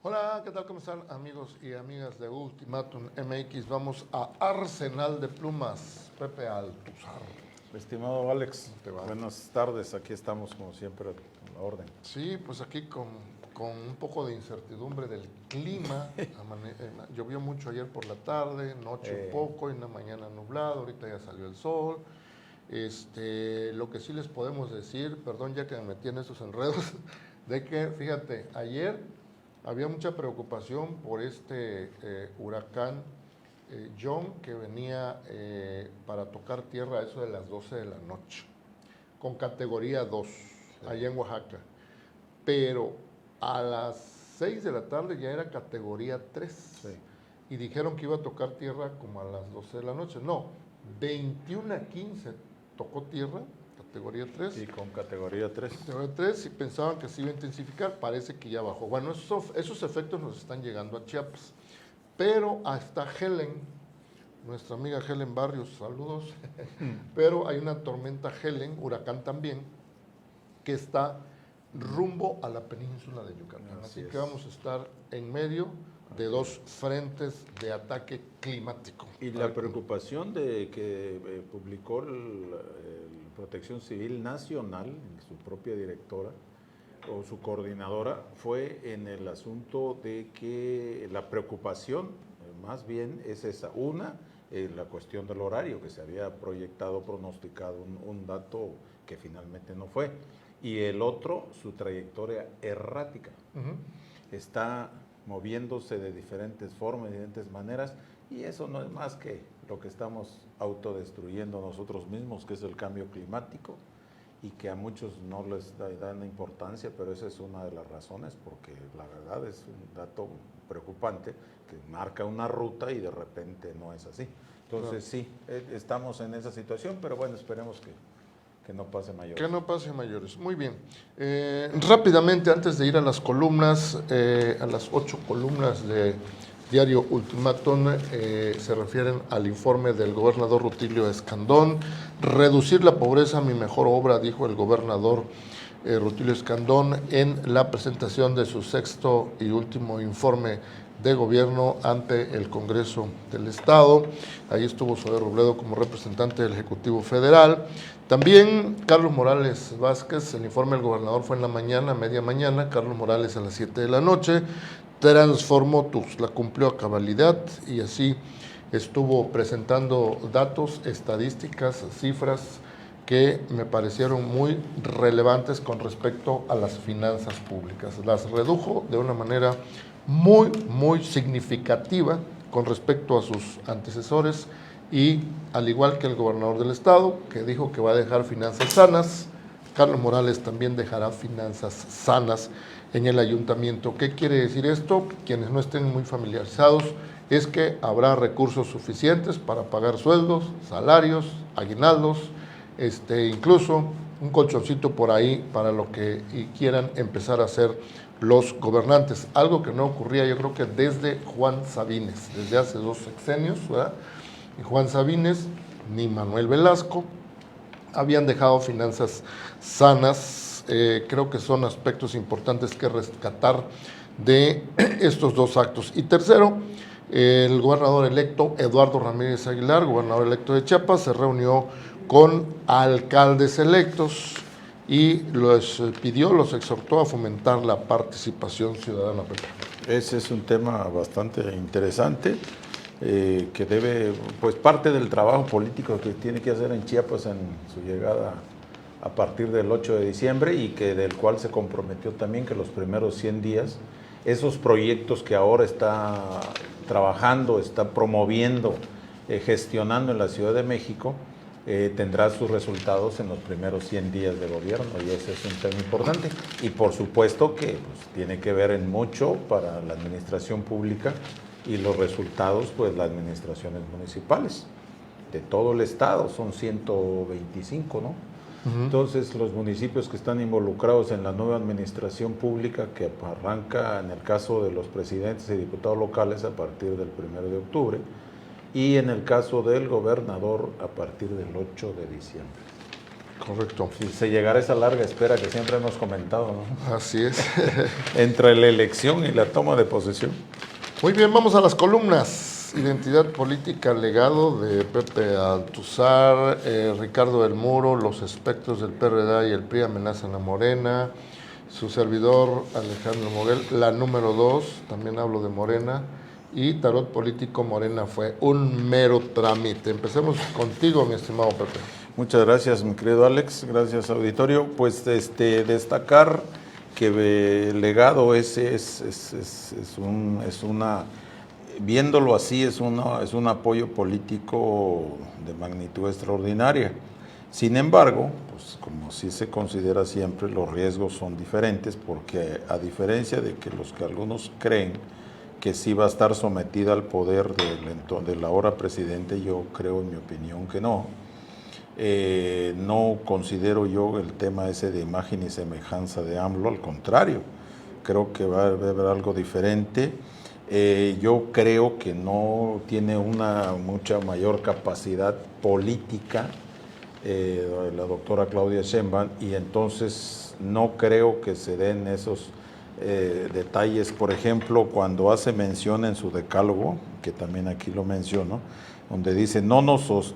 Hola, ¿qué tal? ¿Cómo están amigos y amigas de Ultimatum MX? Vamos a Arsenal de Plumas. Pepe Altuzar. Estimado Alex, ¿Te va? buenas tardes. Aquí estamos como siempre en la orden. Sí, pues aquí con un poco de incertidumbre del clima. Llovió mucho ayer por la tarde, noche un poco, y en la mañana nublado, ahorita ya salió el sol. Lo que sí les podemos decir, perdón ya que me metí en esos enredos, de que, fíjate, ayer había mucha preocupación por huracán John que venía para tocar tierra a eso de las 12 de la noche, con categoría 2, allá en Oaxaca. Pero a las 6 de la tarde ya era categoría 3. Sí. Y dijeron que iba a tocar tierra como a las 12 de la noche. No, 21:15 tocó tierra, categoría 3. Y con categoría 3. Categoría 3 y pensaban que se iba a intensificar, parece que ya bajó. Bueno, esos efectos nos están llegando a Chiapas. Pero hasta Helen, nuestra amiga Helen Barrios, saludos. Pero hay una tormenta Helen, huracán también, que está rumbo a la península de Yucatán. Así que vamos a estar en medio de dos frentes de ataque climático. Y la preocupación de que publicó el Protección Civil Nacional, su propia directora o su coordinadora, fue en el asunto de que la preocupación más bien es esa. Una, la cuestión del horario, que se había proyectado, pronosticado un dato que finalmente no fue. Y el otro, su trayectoria errática. Está moviéndose de diferentes formas, de diferentes maneras, y eso no es más que lo que estamos autodestruyendo nosotros mismos, que es el cambio climático, y que a muchos no les dan importancia, pero esa es una de las razones, porque la verdad es un dato preocupante, que marca una ruta y de repente no es así. Entonces sí, estamos en esa situación, pero bueno, esperemos que no pase mayores. Que no pase mayores. Muy bien. Rápidamente, antes de ir a las columnas, a las 8 columnas de Diario Ultimatum, se refieren al informe del gobernador Rutilio Escandón. Reducir la pobreza, mi mejor obra, dijo el gobernador Rutilio Escandón en la presentación de su sexto y último informe de gobierno ante el Congreso del Estado. Ahí estuvo Zoé Robledo como representante del Ejecutivo Federal. También Carlos Morales Vázquez, el informe del gobernador fue en la mañana, media mañana, Carlos Morales a las 7 de la noche, transformó Tuxtla, cumplió a cabalidad y así estuvo presentando datos, estadísticas, cifras que me parecieron muy relevantes con respecto a las finanzas públicas. Las redujo de una manera muy significativa con respecto a sus antecesores y al igual que el gobernador del estado, que dijo que va a dejar finanzas sanas, Carlos Morales también dejará finanzas sanas en el ayuntamiento. ¿Qué quiere decir esto? Quienes no estén muy familiarizados, es que habrá recursos suficientes para pagar sueldos, salarios, aguinaldos, incluso un colchoncito por ahí para lo que quieran empezar a hacer los gobernantes, algo que no ocurría yo creo que desde Juan Sabines, desde hace 2 sexenios, ¿verdad? Ni Juan Sabines ni Manuel Velasco habían dejado finanzas sanas. Creo que son aspectos importantes que rescatar de estos 2 actos. Y tercero, el gobernador electo Eduardo Ramírez Aguilar, gobernador electo de Chiapas, se reunió con alcaldes electos y los pidió, los exhortó a fomentar la participación ciudadana. Ese es un tema bastante interesante, que debe, pues parte del trabajo político que tiene que hacer en Chiapas en su llegada a partir del 8 de diciembre y que del cual se comprometió también que los primeros 100 días, esos proyectos que ahora está trabajando, está promoviendo, gestionando en la Ciudad de México, tendrá sus resultados en los primeros 100 días de gobierno, y ese es un tema importante. Y por supuesto que pues, tiene que ver en mucho para la administración pública y los resultados, pues las administraciones municipales de todo el estado, son 125, ¿no? Entonces, los municipios que están involucrados en la nueva administración pública, que arranca en el caso de los presidentes y diputados locales a partir del 1 de octubre, y en el caso del gobernador a partir del 8 de diciembre. Correcto. Si se llegara a esa larga espera que siempre hemos comentado, ¿no? Así es. Entre la elección y la toma de posesión. Muy bien, vamos a las columnas. Identidad política, legado de Pepe Altuzar, Ricardo del Muro, los espectros del PRD y el PRI amenazan a Morena, su servidor Alejandro Moguel, la número 2, también hablo de Morena, y Tarot Político Morena fue un mero trámite. Empecemos contigo, mi estimado Pepe. Muchas gracias, mi querido Alex, gracias auditorio. Pues destacar que el legado ese es una, viéndolo así, es un apoyo político de magnitud extraordinaria. Sin embargo, pues como sí se considera siempre, los riesgos son diferentes, porque a diferencia de que algunos creen que sí va a estar sometida al poder del ahora presidente, yo creo, en mi opinión, que no. No considero yo el tema ese de imagen y semejanza de AMLO, al contrario, creo que va a haber algo diferente. Yo creo que no tiene una mucha mayor capacidad política la doctora Claudia Sheinbaum, y entonces no creo que se den esos detalles. Por ejemplo, cuando hace mención en su decálogo, que también aquí lo menciono, donde dice no nos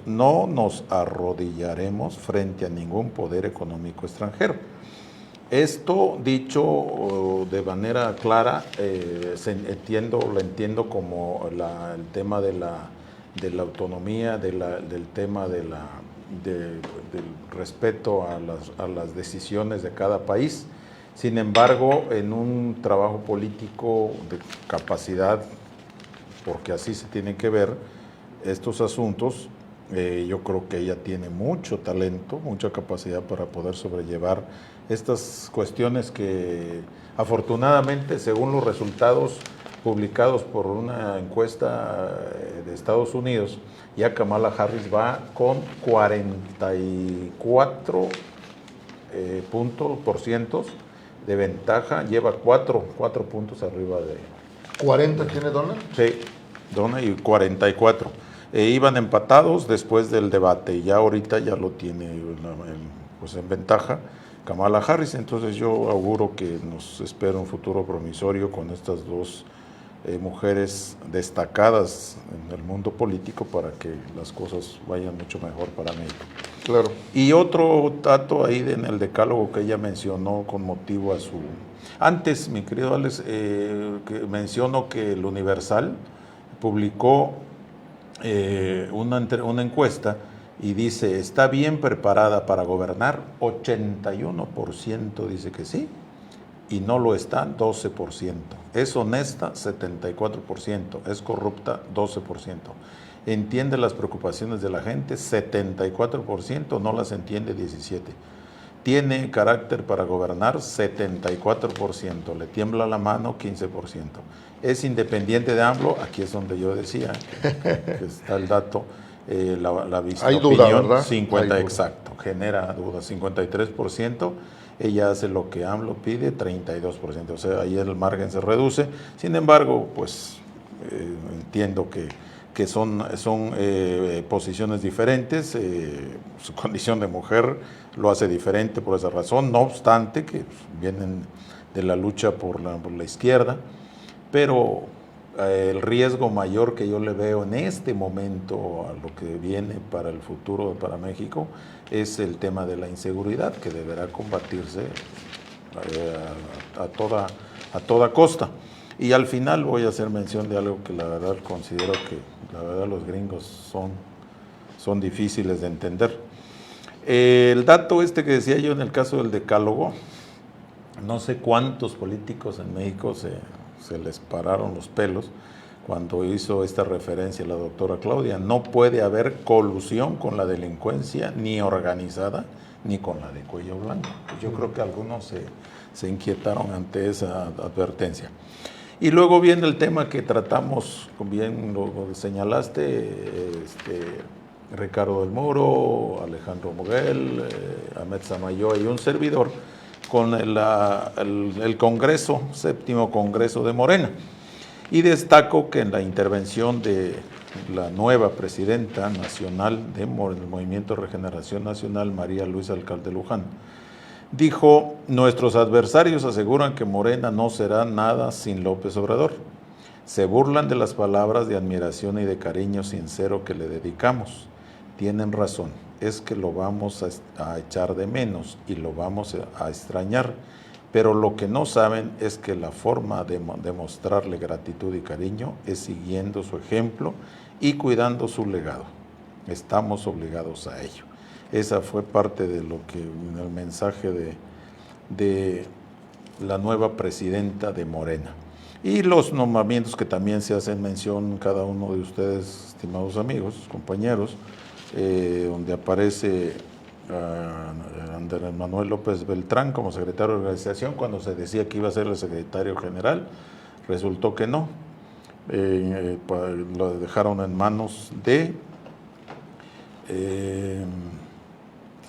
arrodillaremos frente a ningún poder económico extranjero. Esto dicho de manera clara, lo entiendo como el tema de la autonomía, del tema del respeto a las decisiones de cada país. Sin embargo, en un trabajo político de capacidad, porque así se tienen que ver estos asuntos, yo creo que ella tiene mucho talento, mucha capacidad para poder sobrellevar estas cuestiones que afortunadamente, según los resultados publicados por una encuesta de Estados Unidos, ya Kamala Harris va con 44 puntos de ventaja, lleva 4 puntos arriba de... ¿40 tiene Donald? Sí, Donald, y 44. Iban empatados después del debate, y ya ahorita ya lo tiene pues en ventaja Kamala Harris. Entonces yo auguro que nos espera un futuro promisorio con estas dos mujeres destacadas en el mundo político, para que las cosas vayan mucho mejor para México. Claro. Y otro dato ahí en el decálogo que ella mencionó con motivo a su... Antes, mi querido Alex, que menciono que el Universal publicó una encuesta y dice, ¿está bien preparada para gobernar? 81% dice que sí, y no lo está, 12%. Es honesta, 74%. Es corrupta, 12%. Entiende las preocupaciones de la gente, 74%. No las entiende, 17%. Tiene carácter para gobernar, 74%. Le tiembla la mano, 15%. Es independiente de AMLO, aquí es donde yo decía que está el dato. La Hay duda, opinión, ¿verdad? 50, exacto, genera duda, 53%. Ella hace lo que AMLO pide, 32%. O sea, ahí el margen se reduce. Sin embargo, pues entiendo que son posiciones diferentes. Su condición de mujer lo hace diferente por esa razón. No obstante, que vienen de la lucha por la izquierda. Pero el riesgo mayor que yo le veo en este momento a lo que viene para el futuro para México es el tema de la inseguridad, que deberá combatirse a toda costa. Y al final voy a hacer mención de algo que la verdad considero que la verdad los gringos son difíciles de entender. El dato que decía yo en el caso del decálogo, no sé cuántos políticos en México se les pararon los pelos cuando hizo esta referencia la doctora Claudia. No puede haber colusión con la delincuencia, ni organizada, ni con la de cuello blanco. Yo creo que algunos se inquietaron ante esa advertencia. Y luego viene el tema que tratamos, como bien lo señalaste, Ricardo del Muro, Alejandro Moguel, Ahmed Samayoa y un servidor, con el Congreso, 7º Congreso de Morena. Y destaco que en la intervención de la nueva presidenta nacional del Movimiento de Regeneración Nacional, María Luisa Alcalde Luján, dijo: nuestros adversarios aseguran que Morena no será nada sin López Obrador. Se burlan de las palabras de admiración y de cariño sincero que le dedicamos. Tienen razón, es que lo vamos a echar de menos y lo vamos a extrañar, pero lo que no saben es que la forma de mostrarle gratitud y cariño es siguiendo su ejemplo y cuidando su legado. Estamos obligados a ello. Esa fue parte de lo que el mensaje de la nueva presidenta de Morena. Y los nombramientos que también se hacen mención cada uno de ustedes, estimados amigos, compañeros, donde aparece Andrés Manuel López Beltrán como secretario de organización, cuando se decía que iba a ser el secretario general, resultó que no. Lo dejaron en manos de... se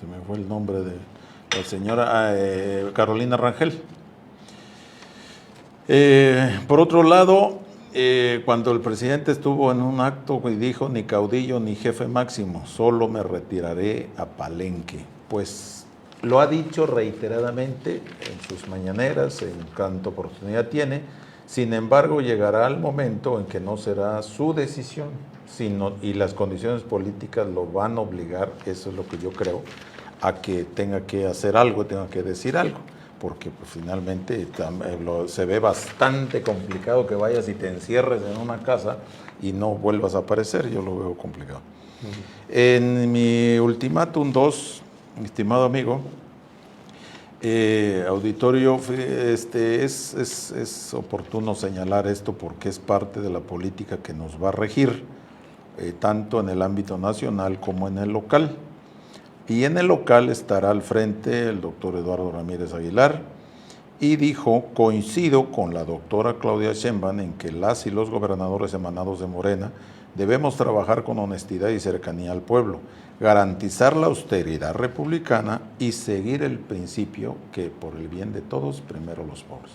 me fue el nombre de la señora Carolina Rangel. Por otro lado, cuando el presidente estuvo en un acto y dijo: ni caudillo ni jefe máximo, solo me retiraré a Palenque. Pues lo ha dicho reiteradamente en sus mañaneras, en cuanto oportunidad tiene. Sin embargo, llegará el momento en que no será su decisión, y las condiciones políticas lo van a obligar, eso es lo que yo creo, a que tenga que hacer algo, tenga que decir algo, porque pues, finalmente se ve bastante complicado que vayas y te encierres en una casa y no vuelvas a aparecer. Yo lo veo complicado. En mi ultimátum 2, mi estimado amigo, auditorio, es oportuno señalar esto porque es parte de la política que nos va a regir, tanto en el ámbito nacional como en el local. Y en el local estará al frente el doctor Eduardo Ramírez Aguilar, y dijo: coincido con la doctora Claudia Sheinbaum en que las y los gobernadores emanados de Morena debemos trabajar con honestidad y cercanía al pueblo, garantizar la austeridad republicana y seguir el principio que por el bien de todos, primero los pobres.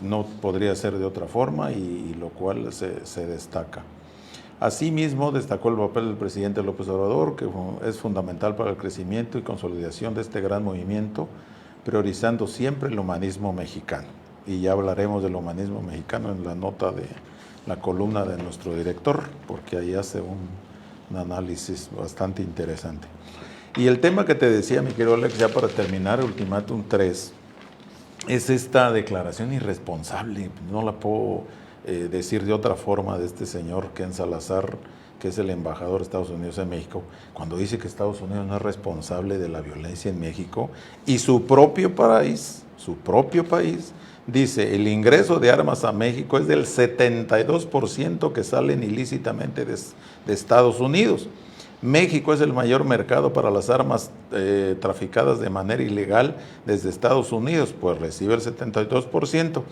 No podría ser de otra forma, y lo cual se destaca. Asimismo, destacó el papel del presidente López Obrador, que es fundamental para el crecimiento y consolidación de este gran movimiento, priorizando siempre el humanismo mexicano. Y ya hablaremos del humanismo mexicano en la nota de la columna de nuestro director, porque ahí hace un análisis bastante interesante. Y el tema que te decía, mi querido Alex, ya para terminar, ultimátum 3, es esta declaración irresponsable. No la puedo decir de otra forma, de este señor Ken Salazar, que es el embajador de Estados Unidos en México, cuando dice que Estados Unidos no es responsable de la violencia en México, y su propio país dice: el ingreso de armas a México es del 72% que salen ilícitamente de Estados Unidos. México es el mayor mercado para las armas traficadas de manera ilegal desde Estados Unidos, pues recibe el 72%.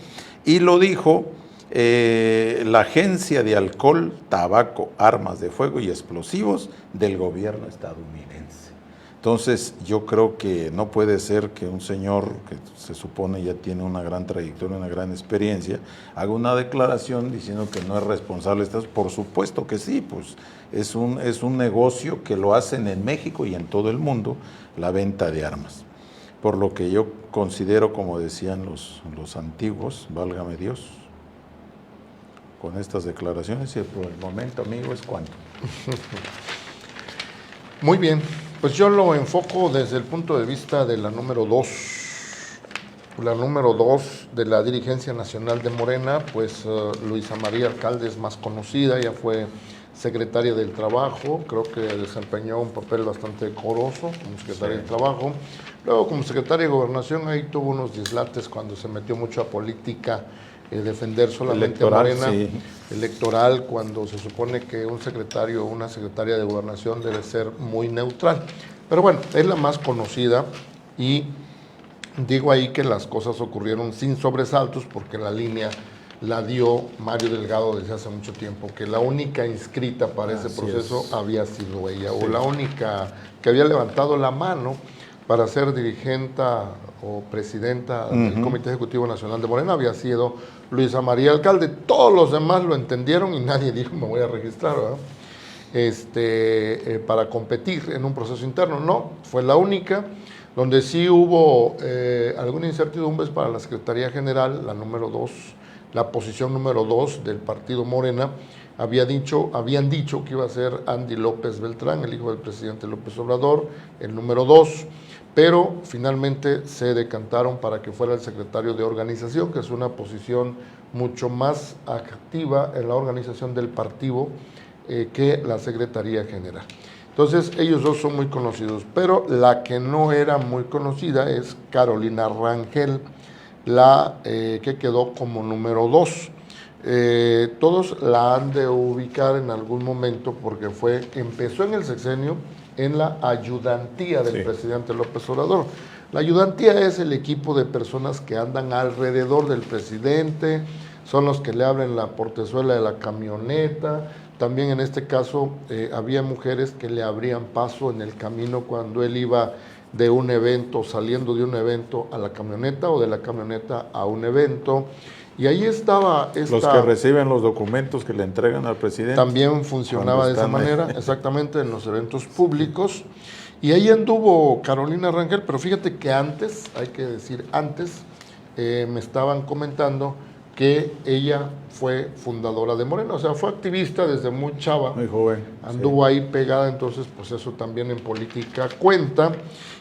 Y lo dijo la Agencia de Alcohol, Tabaco, Armas de Fuego y Explosivos del gobierno estadounidense. Entonces, yo creo que no puede ser que un señor que se supone ya tiene una gran trayectoria, una gran experiencia, haga una declaración diciendo que no es responsable. Por supuesto que sí, pues es un negocio que lo hacen en México y en todo el mundo, la venta de armas. Por lo que yo considero, como decían los antiguos, válgame Dios, con estas declaraciones, y por el momento, amigo, es cuanto. Muy bien, pues yo lo enfoco desde el punto de vista de la número 2. La número 2 de la dirigencia nacional de Morena, pues Luisa María Alcalde es más conocida, ya fue secretaria del Trabajo, creo que desempeñó un papel bastante decoroso como secretaria del Trabajo. Luego, como secretaria de Gobernación, ahí tuvo unos dislates cuando se metió mucho a política, defender solamente a Morena, electoral, cuando se supone que un secretario o una secretaria de Gobernación debe ser muy neutral. Pero bueno, es la más conocida, y digo ahí que las cosas ocurrieron sin sobresaltos porque la línea la dio Mario Delgado desde hace mucho tiempo, que la única inscrita para ese proceso había sido ella, o la única que había levantado la mano para ser dirigenta o presidenta del Comité Ejecutivo Nacional de Morena había sido Luisa María Alcalde. Todos los demás lo entendieron y nadie dijo me voy a registrar, ¿verdad? Para competir en un proceso interno. No, fue la única. Donde sí hubo alguna incertidumbre para la Secretaría General, la posición número 2 del partido Morena. Habían dicho que iba a ser Andy López Beltrán, el hijo del presidente López Obrador, el número 2, pero finalmente se decantaron para que fuera el secretario de organización, que es una posición mucho más activa en la organización del partido que la Secretaría General. Entonces, ellos dos son muy conocidos, pero la que no era muy conocida es Carolina Rangel, la que quedó como número 2. Todos la han de ubicar en algún momento porque empezó en el sexenio en la ayudantía del presidente López Obrador. La ayudantía es el equipo de personas que andan alrededor del presidente, son los que le abren la portezuela de la camioneta. También en este caso había mujeres que le abrían paso en el camino cuando él iba de un evento, saliendo de un evento a la camioneta o de la camioneta a un evento. Y ahí estaba los que reciben los documentos que le entregan al presidente. También funcionaba de esa manera, exactamente, en los eventos públicos. Y ahí anduvo Carolina Rangel, pero fíjate que antes, hay que decir antes, me estaban comentando que ella fue fundadora de Morena, o sea, fue activista desde muy chava. Muy joven. Anduvo ahí pegada, entonces pues eso también en política cuenta.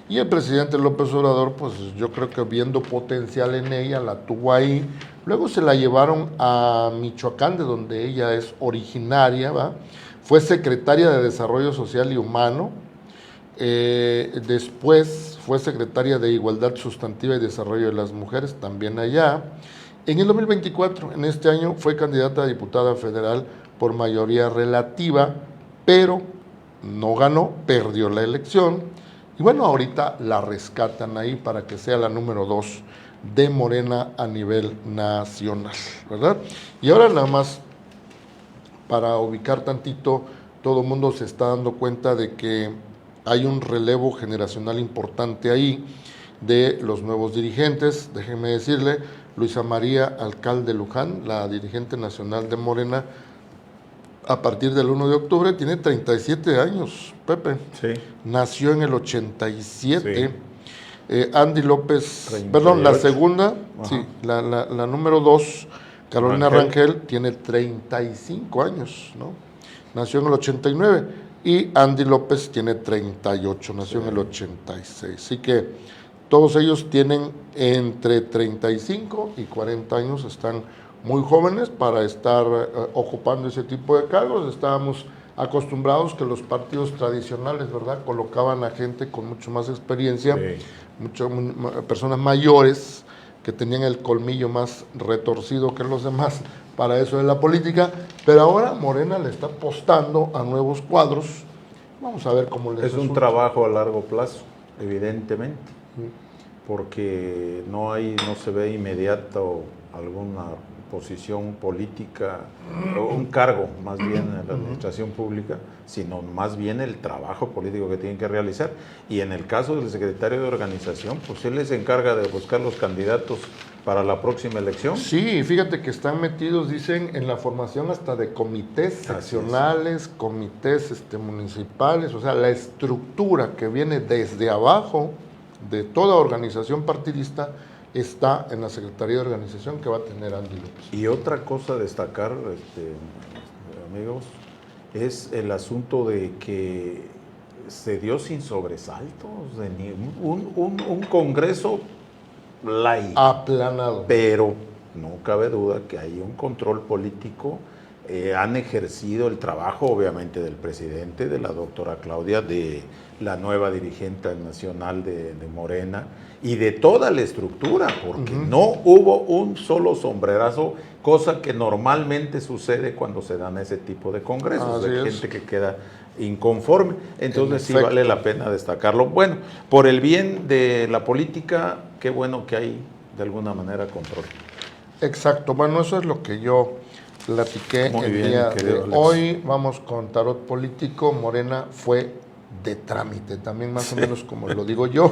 Y el presidente López Obrador, pues yo creo que viendo potencial en ella, la tuvo ahí. Luego se la llevaron a Michoacán, de donde ella es originaria, ¿va? Fue secretaria de Desarrollo Social y Humano. Después fue secretaria de Igualdad Sustantiva y Desarrollo de las Mujeres, también allá. En el 2024, en este año, fue candidata a diputada federal por mayoría relativa, pero no ganó, perdió la elección. Y bueno, ahorita la rescatan ahí para que sea la número 2 de Morena a nivel nacional, ¿verdad? Y ahora nada más, para ubicar tantito, todo el mundo se está dando cuenta de que hay un relevo generacional importante ahí de los nuevos dirigentes. Déjenme decirle, Luisa María Alcalde Luján, la dirigente nacional de Morena, a partir del 1 de octubre, tiene 37 años, Pepe. Sí. Nació en el 87. Sí. Andy López, 38. perdón, la segunda, Ajá. sí, la número 2, Carolina Rangel, tiene 35 años, ¿no? Nació en el 89. Y Andy López tiene 38, nació en el 86. Así que todos ellos tienen entre 35 y 40 años, están muy jóvenes para estar ocupando ese tipo de cargos. Estábamos acostumbrados que los partidos tradicionales, ¿verdad?, colocaban a gente con mucho más experiencia, personas mayores que tenían el colmillo más retorcido que los demás para eso de la política, pero ahora Morena le está apostando a nuevos cuadros. Vamos a ver cómo les resulta. Es un trabajo a largo plazo, evidentemente, porque no se ve inmediato alguna posición política o un cargo más bien en la administración pública, sino más bien el trabajo político que tienen que realizar. Y en el caso del secretario de organización, pues él se encarga de buscar los candidatos para la próxima elección. Sí, fíjate que están metidos, dicen, en la formación hasta de comités seccionales, comités municipales, o sea, la estructura que viene desde abajo de toda organización partidista está en la Secretaría de Organización que va a tener Andy López. Y otra cosa a destacar, amigos, es el asunto de que se dio sin sobresaltos, de un congreso light, aplanado. Pero no cabe duda que hay un control político. Han ejercido el trabajo, obviamente, del presidente, de la doctora Claudia, de la nueva dirigente nacional de Morena y de toda la estructura, porque no hubo un solo sombrerazo, cosa que normalmente sucede cuando se dan ese tipo de congresos, de gente que queda inconforme. Entonces sí vale la pena destacarlo. Bueno, por el bien de la política, qué bueno que hay de alguna manera control. Exacto, bueno, eso es lo que yo platiqué el día de hoy. Vamos con tarot político. Morena fue de trámite, también más o menos como lo digo yo.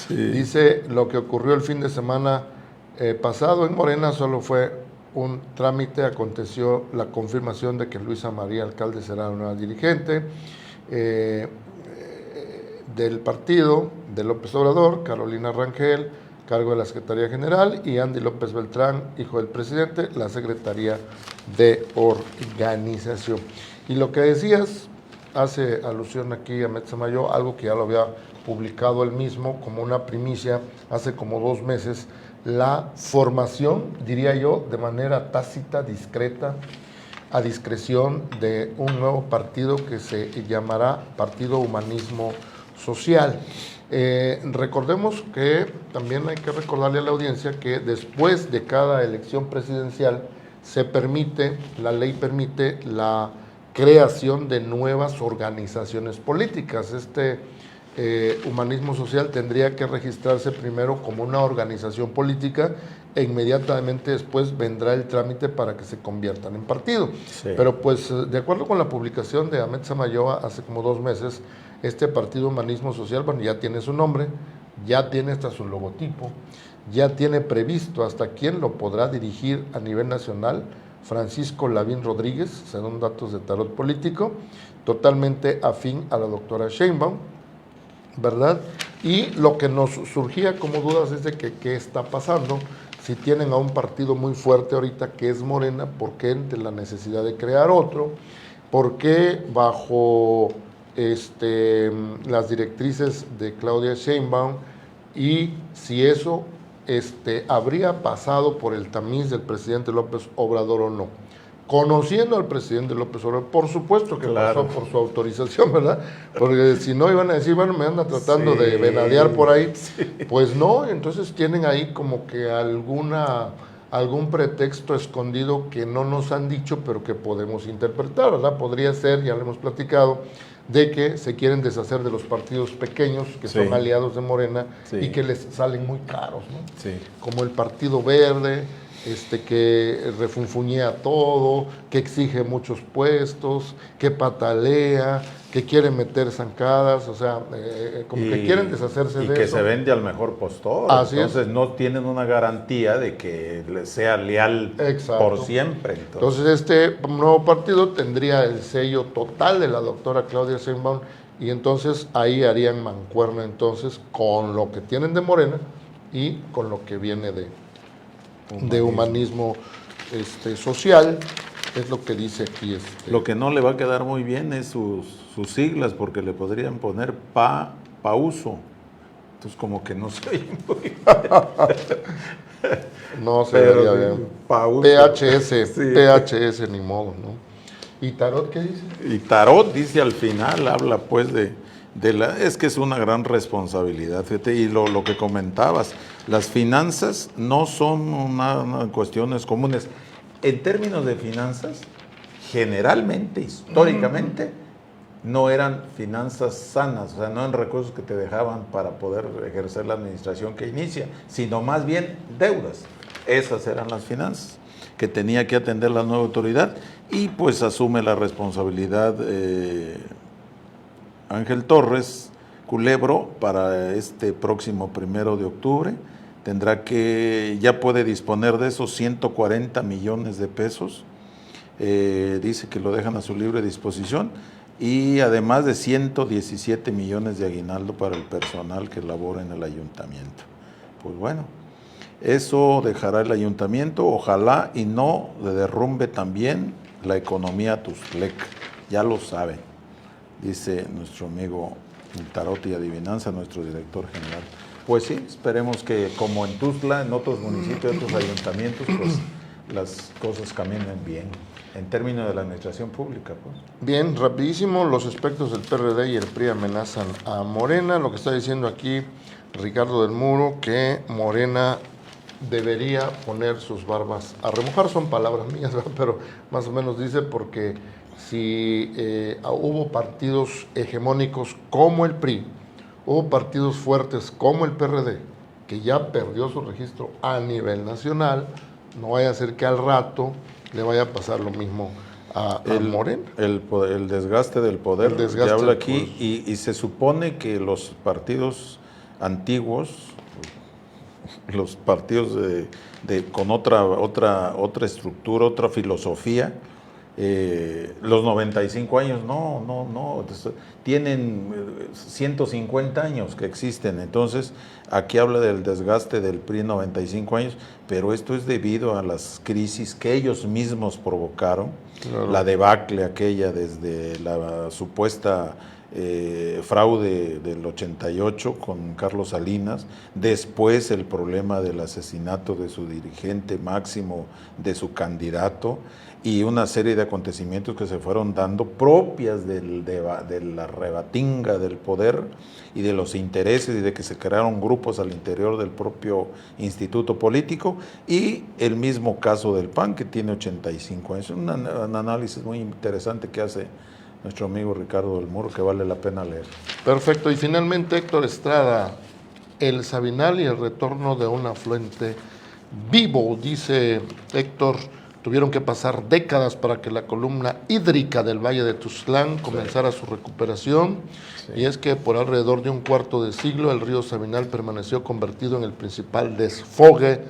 Dice, lo que ocurrió el fin de semana pasado en Morena solo fue un trámite, aconteció la confirmación de que Luisa María Alcalde será la nueva dirigente del partido de López Obrador, Carolina Rangel, cargo de la Secretaría General, y Andy López Beltrán, hijo del presidente, la Secretaría de Organización. Y lo que decías, hace alusión aquí a Metzamayo, algo que ya lo había publicado él mismo como una primicia hace como 2 meses, la formación, diría yo, de manera tácita, discreta, a discreción de un nuevo partido que se llamará Partido Humanismo Social. Recordemos que también hay que recordarle a la audiencia que después de cada elección presidencial se permite, la ley permite la creación de nuevas organizaciones políticas. Humanismo Social tendría que registrarse primero como una organización política e inmediatamente después vendrá el trámite para que se conviertan en partido. Sí. Pero pues de acuerdo con la publicación de Ahmed Samayoa hace como 2 meses, este Partido Humanismo Social, bueno, ya tiene su nombre, ya tiene hasta su logotipo, ya tiene previsto hasta quién lo podrá dirigir a nivel nacional, Francisco Lavín Rodríguez, según datos de Tarot Político, totalmente afín a la doctora Sheinbaum, ¿verdad? Y lo que nos surgía como dudas es de que qué está pasando, si tienen a un partido muy fuerte ahorita que es Morena, ¿por qué de la necesidad de crear otro? ¿Por qué bajo las directrices de Claudia Sheinbaum? Y si eso habría pasado por el tamiz del presidente López Obrador o no. Conociendo al presidente López Obrador, por supuesto que pasó por su autorización, ¿verdad? Porque si no iban a decir, bueno, me anda tratando de venadear por ahí, pues no, entonces tienen ahí como que algún pretexto escondido que no nos han dicho, pero que podemos interpretar, ¿verdad? Podría ser, ya lo hemos platicado, de que se quieren deshacer de los partidos pequeños que son aliados de Morena y que les salen muy caros, ¿no? Sí. Como el Partido Verde, que refunfuñea todo, que exige muchos puestos, que patalea, que quiere meter zancadas, o sea, como que quieren deshacerse de eso. Y que se vende al mejor postor. Así entonces es. No tienen una garantía de que les sea leal por siempre. Entonces este nuevo partido tendría el sello total de la doctora Claudia Sheinbaum y entonces ahí harían mancuerna entonces con lo que tienen de Morena y con lo que viene de humanismo social, es lo que dice aquí. Lo que no le va a quedar muy bien es sus siglas, porque le podrían poner pauso. Entonces como que no se oye muy bien. No se vería bien. Pauso. PHS, ni modo, ¿no? ¿Y Tarot qué dice? Y Tarot dice al final, habla pues es que es una gran responsabilidad, fíjate, y lo que comentabas, las finanzas no son una cuestiones comunes. En términos de finanzas, generalmente, históricamente, no eran finanzas sanas, o sea, no eran recursos que te dejaban para poder ejercer la administración que inicia, sino más bien deudas. Esas eran las finanzas que tenía que atender la nueva autoridad y pues asume la responsabilidad Ángel Torres Culebro para este próximo 1 de octubre. Ya puede disponer de esos 140 millones de pesos. Dice que lo dejan a su libre disposición y además de 117 millones de aguinaldo para el personal que labora en el ayuntamiento. Pues bueno, eso dejará el ayuntamiento, ojalá y no le derrumbe también la economía Tuxtleca, ya lo saben, dice nuestro amigo Tarot y Adivinanza, nuestro director general. Pues sí, esperemos que como en Tuxtla, en otros municipios, en otros ayuntamientos, pues las cosas caminen bien, en términos de la administración pública. Pues. Bien, rapidísimo, los aspectos del PRD y el PRI amenazan a Morena, lo que está diciendo aquí Ricardo del Muro, que Morena debería poner sus barbas a remojar, son palabras mías, ¿verdad? Pero más o menos dice porque si hubo partidos hegemónicos como el PRI, hubo partidos fuertes como el PRD, que ya perdió su registro a nivel nacional, no vaya a ser que al rato le vaya a pasar lo mismo a Morena. El desgaste del poder, El desgaste que habla del aquí, poder. y se supone que los partidos antiguos, los partidos con otra estructura, otra filosofía, los 95 años, no, tienen 150 años que existen. Entonces, aquí habla del desgaste del PRI 95 años, pero esto es debido a las crisis que ellos mismos provocaron, Claro. la debacle aquella desde la supuesta fraude del 88 con Carlos Salinas, después el problema del asesinato de su dirigente máximo, de su candidato, y una serie de acontecimientos que se fueron dando propias de la rebatinga del poder y de los intereses, y de que se crearon grupos al interior del propio instituto político, y el mismo caso del PAN, que tiene 85 años. Un análisis muy interesante que hace nuestro amigo Ricardo del Muro, que vale la pena leer. Perfecto. Y finalmente, Héctor Estrada, el Sabinal y el retorno de un afluente vivo. Dice Héctor, tuvieron que pasar décadas para que la columna hídrica del Valle de Tuzlán comenzara su recuperación. Sí. Y es que por alrededor de un cuarto de siglo el río Sabinal permaneció convertido en el principal desfogue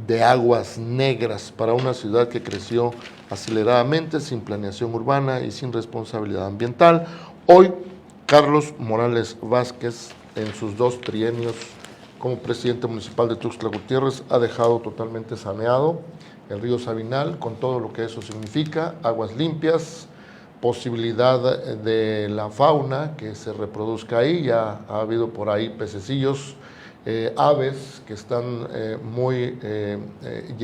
de aguas negras para una ciudad que creció aceleradamente, sin planeación urbana y sin responsabilidad ambiental. Hoy, Carlos Morales Vázquez, en sus 2 trienios como presidente municipal de Tuxtla Gutiérrez, ha dejado totalmente saneado el río Sabinal, con todo lo que eso significa: aguas limpias, posibilidad de la fauna que se reproduzca ahí. Ya ha habido por ahí pececillos, aves que están muy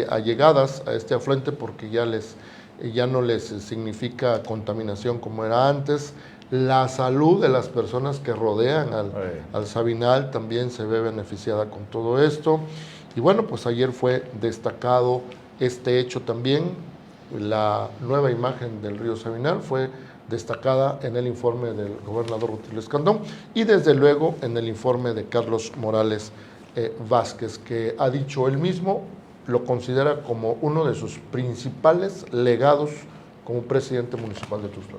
allegadas a este afluente, porque ya no les significa contaminación como era antes. La salud de las personas que rodean al Sabinal también se ve beneficiada con todo esto. Y bueno, pues ayer fue destacado este hecho también. La nueva imagen del río Sabinal fue destacada en el informe del gobernador Rutilio Escandón, y desde luego en el informe de Carlos Morales Vázquez, que ha dicho él mismo, lo considera como uno de sus principales legados como presidente municipal de Tuxtla.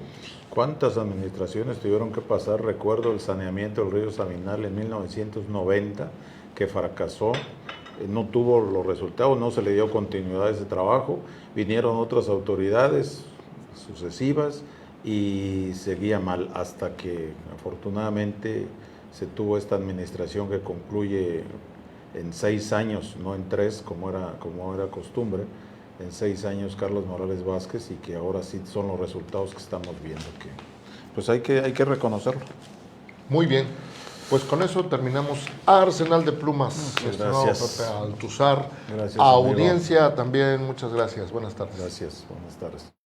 ¿Cuántas administraciones tuvieron que pasar? Recuerdo el saneamiento del río Sabinal en 1990, que fracasó, no tuvo los resultados, no se le dio continuidad a ese trabajo. Vinieron otras autoridades sucesivas y seguía mal, hasta que afortunadamente se tuvo esta administración que concluye en 6 años, no en 3 como era costumbre. En 6 años Carlos Morales Vázquez, y que ahora sí son los resultados que estamos viendo, que pues hay que reconocerlo. Muy bien, pues con eso terminamos Arsenal de Plumas. Gracias. Pepe Altuzar. Gracias, audiencia amigo. También, muchas gracias. Buenas tardes. Gracias, buenas tardes.